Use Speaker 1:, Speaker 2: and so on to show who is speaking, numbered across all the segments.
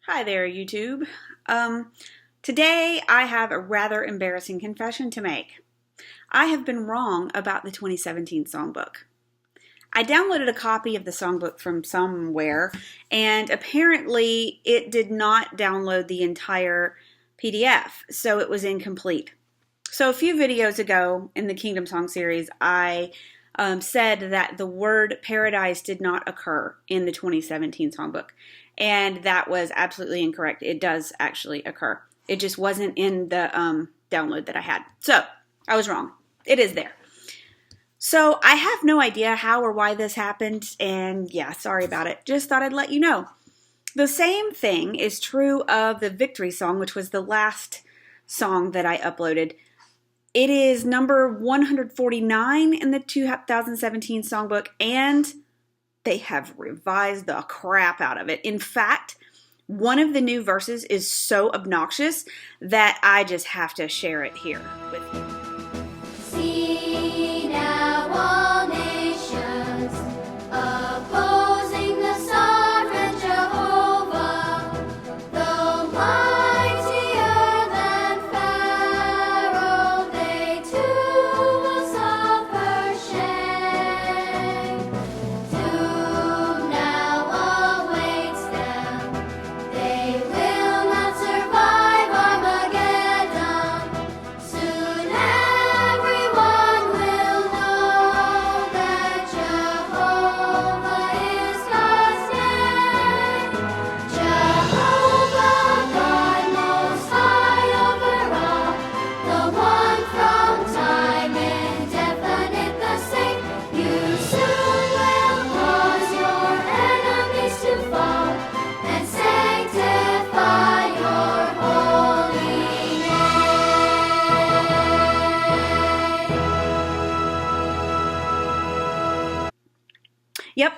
Speaker 1: Hi there, YouTube. Today I have a rather embarrassing confession to make. I have been wrong about the 2017 songbook. I downloaded a copy of the songbook from somewhere, and apparently it did not download the entire PDF, so it was incomplete. So a few videos ago in the Kingdom Song series, I said that the word paradise did not occur in the 2017 songbook. And that was absolutely incorrect. It does actually occur. It just wasn't in the download that I had. So I was wrong. It is there. So I have no idea how or why this happened. And yeah, sorry about it. Just thought I'd let you know. The same thing is true of the Victory song, which was the last song that I uploaded. It is number 149 in the 2017 songbook, and they have revised the crap out of it. In fact, one of the new verses is so obnoxious that I just have to share it here with you.
Speaker 2: See now all nations opposing the sovereign Jehovah, though mightier than Pharaoh, they too will suffer shame. Doom now awaits them, they will not survive Armageddon. Soon everyone will know that Jehovah is God's name. Jehovah, God most high over all, the one from time indefinite, the same. You soon will cause your enemies to fall and sanctify your holy name.
Speaker 1: Yep,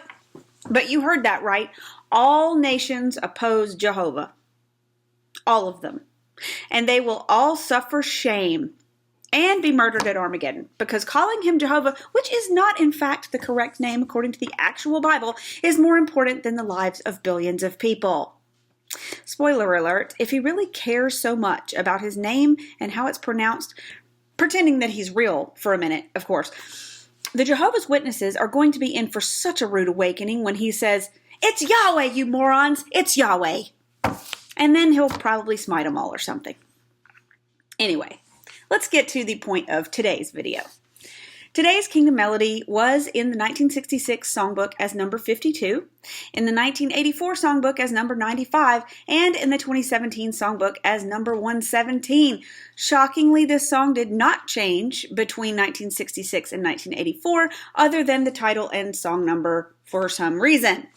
Speaker 1: but you heard that right. All nations oppose Jehovah. All of them. And they will all suffer shame and be murdered at Armageddon, because calling him Jehovah, which is not in fact the correct name according to the actual Bible, is more important than the lives of billions of people. Spoiler alert, if he really cares so much about his name and how it's pronounced, pretending that he's real for a minute, of course, the Jehovah's Witnesses are going to be in for such a rude awakening when he says, "It's Yahweh, you morons, it's Yahweh." And then he'll probably smite them all or something. Anyway, let's get to the point of today's video. Today's Kingdom Melody was in the 1966 songbook as number 52, in the 1984 songbook as number 95, and in the 2017 songbook as number 117. Shockingly, this song did not change between 1966 and 1984, other than the title and song number for some reason.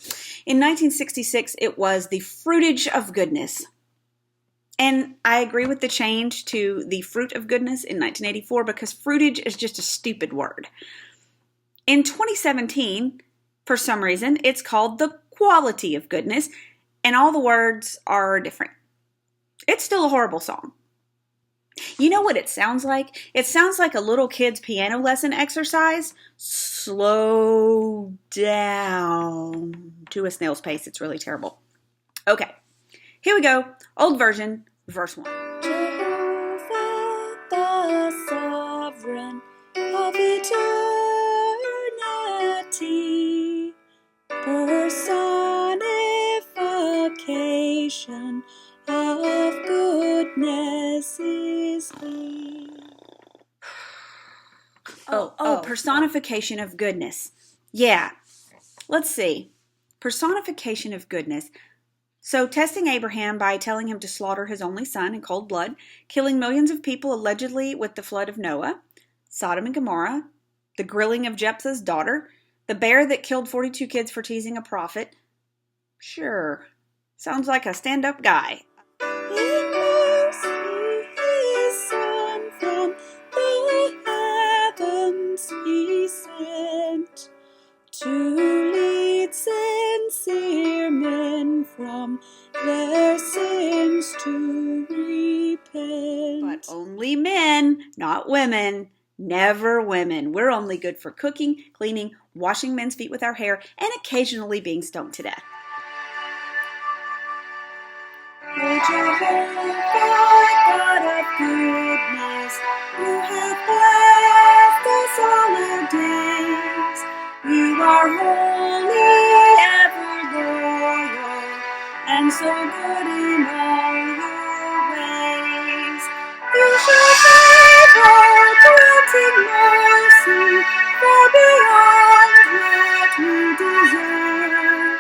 Speaker 1: In 1966, it was The Fruitage of Goodness. And I agree with the change to the fruit of goodness in 1984 because fruitage is just a stupid word. In 2017, for some reason, it's called the quality of goodness, and all the words are different. It's still a horrible song. You know what it sounds like? It sounds like a little kid's piano lesson exercise. Slow down to a snail's pace. It's really terrible. Okay, here we go. Old version, verse 1.
Speaker 3: Jehovah, the sovereign of eternity, personification of goodness is he.
Speaker 1: Oh, personification of goodness. Yeah. Let's see. Personification of goodness. So, testing Abraham by telling him to slaughter his only son in cold blood, killing millions of people allegedly with the flood of Noah, Sodom and Gomorrah, the grilling of Jephthah's daughter, the bear that killed 42 kids for teasing a prophet. Sure. Sounds like a stand-up guy.
Speaker 3: In mercy his son from the heavens he sent, to lead sincere men from their sins to repent.
Speaker 1: But only men, not women. Never women. We're only good for cooking, cleaning, washing men's feet with our hair, and occasionally being stoned to death.
Speaker 3: O Jehovah, God of goodness, you have blessed us all our days. You are holy, ever loyal, and so good in all your ways. You show favor, granting mercy, far beyond what we deserve.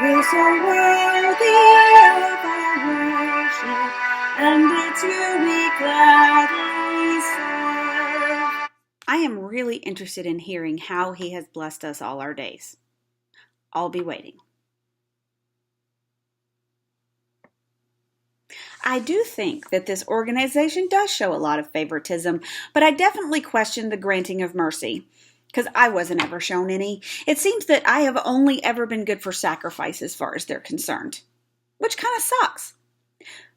Speaker 3: You're so worthy of our worship, and it's you we gladly serve.
Speaker 1: I am really interested in hearing how he has blessed us all our days. I'll be waiting. I do think that this organization does show a lot of favoritism, but I definitely question the granting of mercy, because I wasn't ever shown any. It seems that I have only ever been good for sacrifice as far as they're concerned, which kind of sucks.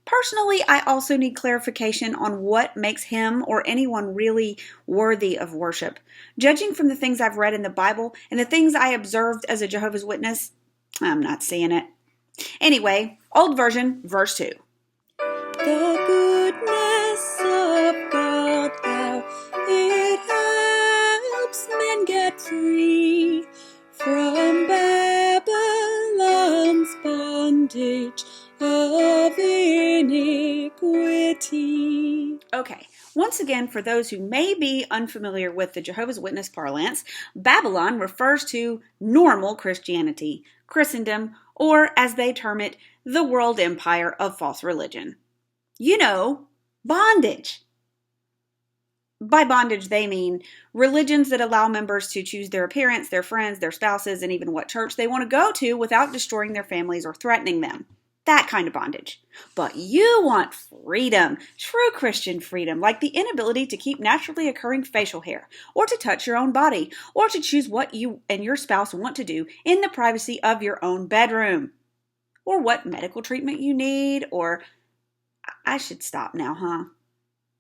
Speaker 1: Personally, I also need clarification on what makes him or anyone really worthy of worship. Judging from the things I've read in the Bible and the things I observed as a Jehovah's Witness, I'm not seeing it. Anyway, old version, verse 2.
Speaker 3: The goodness of God, how it helps men get free from Babylon's bondage of iniquity.
Speaker 1: Okay, once again, for those who may be unfamiliar with the Jehovah's Witness parlance, Babylon refers to normal Christianity, Christendom, or as they term it, the world empire of false religion. You know, bondage. By bondage, they mean religions that allow members to choose their appearance, their friends, their spouses, and even what church they want to go to without destroying their families or threatening them. That kind of bondage. But you want freedom, true Christian freedom, like the inability to keep naturally occurring facial hair, or to touch your own body, or to choose what you and your spouse want to do in the privacy of your own bedroom, or what medical treatment you need, or I should stop now, huh?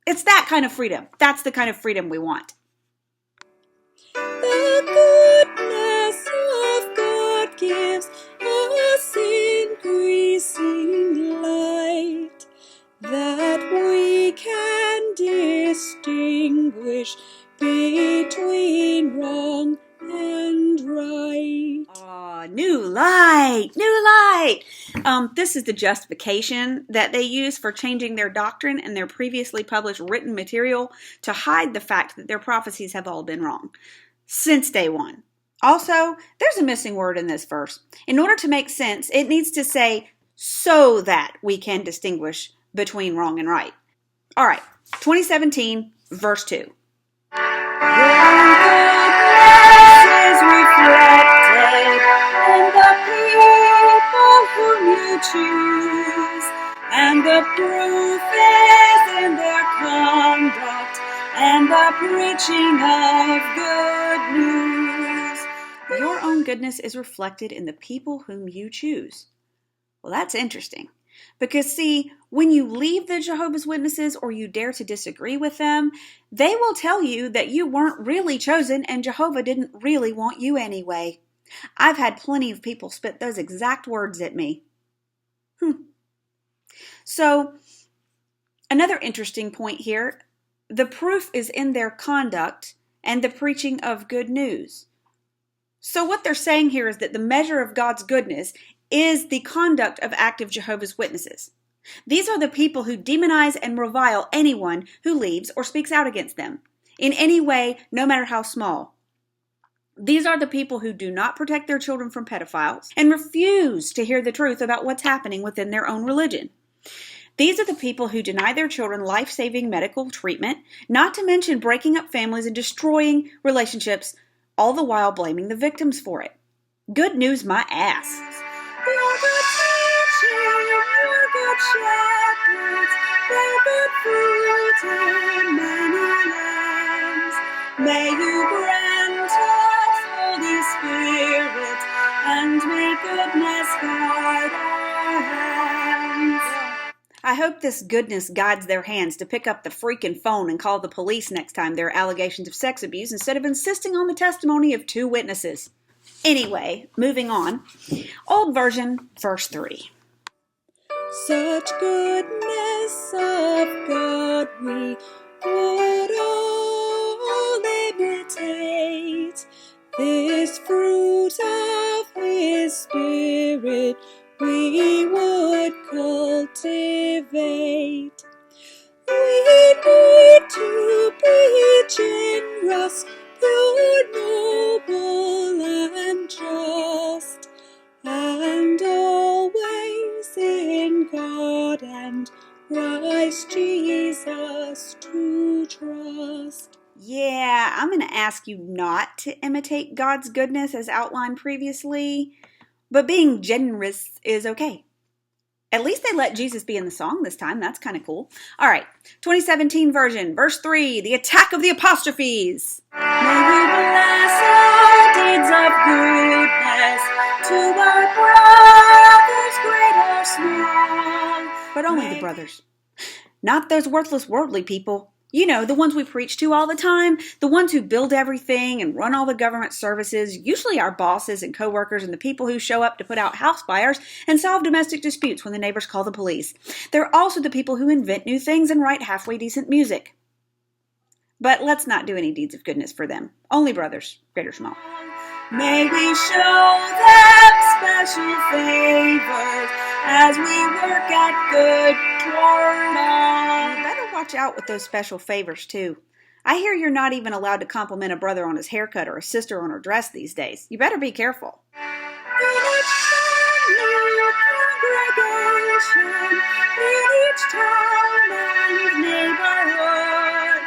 Speaker 1: It's that kind of freedom. That's the kind of freedom we want.
Speaker 3: The goodness of God gives us increasing light, that we can distinguish between wrong and right.
Speaker 1: New light, new light. This is the justification that they use for changing their doctrine and their previously published written material to hide the fact that their prophecies have all been wrong since day one. Also, there's a missing word in this verse. In order to make sense, it needs to say, so that we can distinguish between wrong and right. All right, 2017, verse 2.
Speaker 3: Choose, and the proof is in their conduct and the preaching of good news.
Speaker 1: Your own goodness is reflected in the people whom you choose. Well, that's interesting. Because see, when you leave the Jehovah's Witnesses or you dare to disagree with them, they will tell you that you weren't really chosen and Jehovah didn't really want you anyway. I've had plenty of people spit those exact words at me. So, another interesting point here, the proof is in their conduct and the preaching of good news. So what they're saying here is that the measure of God's goodness is the conduct of active Jehovah's Witnesses. These are the people who demonize and revile anyone who leaves or speaks out against them, in any way, no matter how small. These are the people who do not protect their children from pedophiles and refuse to hear the truth about what's happening within their own religion. These are the people who deny their children life-saving medical treatment, not to mention breaking up families and destroying relationships, all the while blaming the victims for it. Good news, my ass.
Speaker 3: Your good teaching, your good shepherds, their good fruit in many lands. May you grant us, Holy Spirit, and may goodness guide our hands.
Speaker 1: I hope this goodness guides their hands to pick up the freaking phone and call the police next time there are allegations of sex abuse instead of insisting on the testimony of 2 witnesses. Anyway, moving on. Old version, verse 3.
Speaker 3: Such goodness of God we would all imitate. This fruit of His Spirit we would cultivate. We need to be generous, pure, noble, and just, and always in God and Christ Jesus to trust.
Speaker 1: Yeah, I'm going to ask you not to imitate God's goodness as outlined previously, but being generous is okay. At least they let Jesus be in the song this time. That's kind of cool. All right, 2017 version, verse 3, the attack of the apostrophes.
Speaker 3: May we bless all deeds of goodness to our brothers, great or small.
Speaker 1: But only the brothers. Not those worthless worldly people. You know, the ones we preach to all the time, the ones who build everything and run all the government services, usually our bosses and coworkers and the people who show up to put out house fires and solve domestic disputes when the neighbors call the police. They're also the people who invent new things and write halfway decent music. But let's not do any deeds of goodness for them. Only brothers, great or small.
Speaker 3: May we show them special favors as we work at good toward all.
Speaker 1: You better watch out with those special favors, too. I hear you're not even allowed to compliment a brother on his haircut or a sister on her dress these days. You better be careful.
Speaker 3: In each family, congregation, in each town and neighborhood,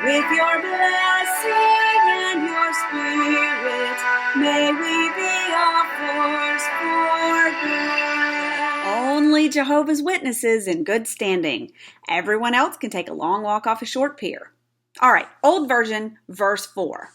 Speaker 3: with your blessing and your spirit, may we be a force for good.
Speaker 1: Only Jehovah's Witnesses in good standing. Everyone else can take a long walk off a short pier. All right, old version, verse 4.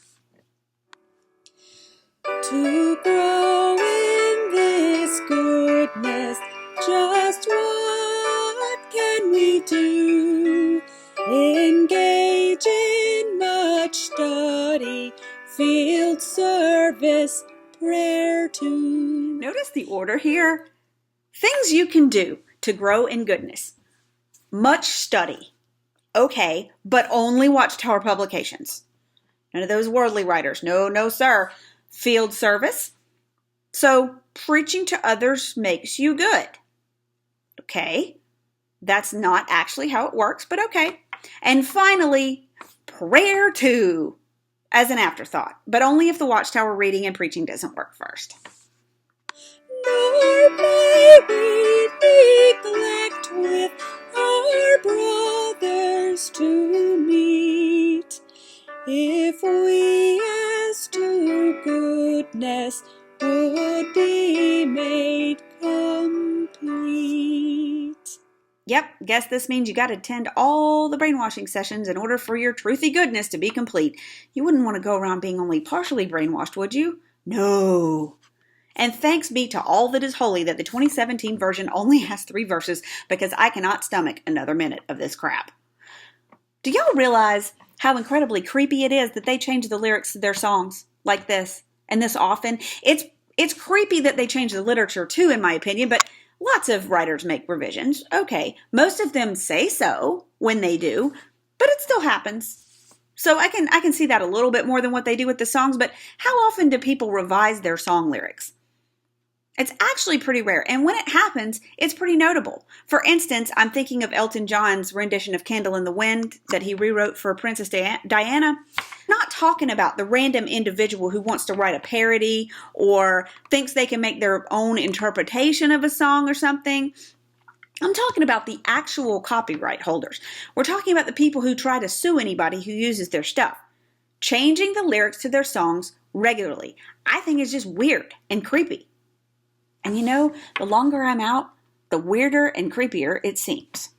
Speaker 3: To grow in this goodness, just what can we do? Engage in much study, field service, prayer too.
Speaker 1: Notice the order here. Things you can do to grow in goodness. Much study. Okay, but only Watchtower publications. None of those worldly writers. No, no, sir. Field service. So, preaching to others makes you good. Okay. That's not actually how it works, but okay. And finally, prayer too, as an afterthought, but only if the Watchtower reading and preaching doesn't work first.
Speaker 3: Nor may we neglect with our brothers to meet, if we as to goodness would be made complete.
Speaker 1: Yep, guess this means you got to attend all the brainwashing sessions in order for your truthy goodness to be complete. You wouldn't want to go around being only partially brainwashed, would you? No. And thanks be to all that is holy that the 2017 version only has 3 verses, because I cannot stomach another minute of this crap. Do y'all realize how incredibly creepy it is that they change the lyrics to their songs like this and this often? It's creepy that they change the literature too, in my opinion, but lots of writers make revisions. Okay, most of them say so when they do, but it still happens. So I can see that a little bit more than what they do with the songs, but how often do people revise their song lyrics? It's actually pretty rare, and when it happens, it's pretty notable. For instance, I'm thinking of Elton John's rendition of Candle in the Wind that he rewrote for Princess Diana. Not talking about the random individual who wants to write a parody or thinks they can make their own interpretation of a song or something. I'm talking about the actual copyright holders. We're talking about the people who try to sue anybody who uses their stuff. Changing the lyrics to their songs regularly, I think, is just weird and creepy. And you know, the longer I'm out, the weirder and creepier it seems.